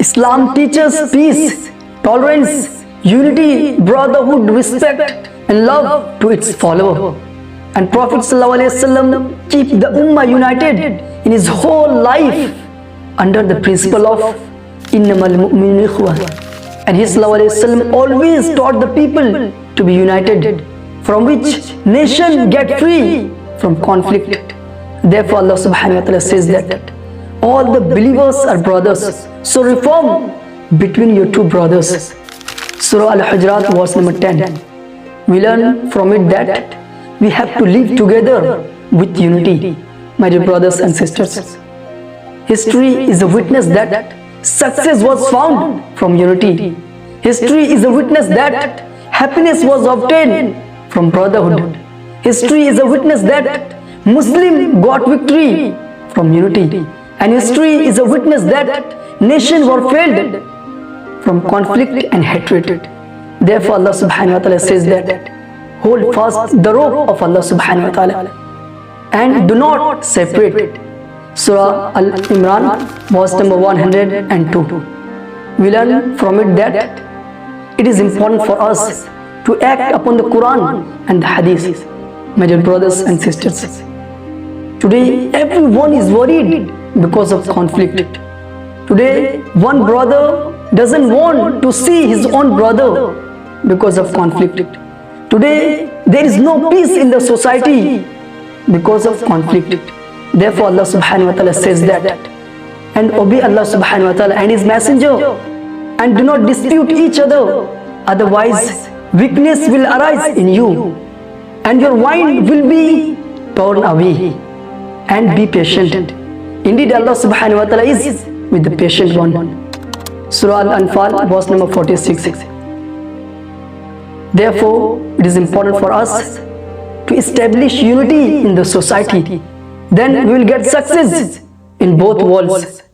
Islam teaches peace, tolerance, unity, brotherhood, respect and love to its follower. And Prophet ﷺ keep the Ummah united in his whole life under the principle of innamal mu'minuna ikhwah. And He ﷺ always taught the people to be united, from which nation get free from conflict. Therefore Allah subhanahu wa ta'ala says that all the believers are brothers, so reform between your two brothers. Surah Al-Hujurat verse number 10. We learn from it that we have to live together with unity, my dear brothers and sisters. History is a witness that success was found from unity. History is a witness that happiness was obtained from brotherhood. History is a witness that Muslim got victory from unity. And history is a witness that nations were failed from conflict and hatred. Therefore Allah subhanahu wa ta'ala says that hold fast the rope of Allah subhanahu wa ta'ala and do not separate. Surah Al-Imran verse number 102. We learn from it that it is important for us to act upon the Quran and the Hadith, my dear brothers and sisters. Today everyone is worried because of conflict. Today one brother doesn't want to see his own brother because of conflict. Today there is no peace in the society because of conflict. Therefore Allah subhanahu wa ta'ala says that and obey Allah subhanahu wa ta'ala and His messenger and do not dispute each other, otherwise weakness will arise in you and your mind will be torn away. And be patient. Indeed Allah subhanahu wa ta'ala is with the patient one. Surah Al-Anfal verse number 46. Therefore it is important for us to establish unity in the society. Then we will get success in both worlds.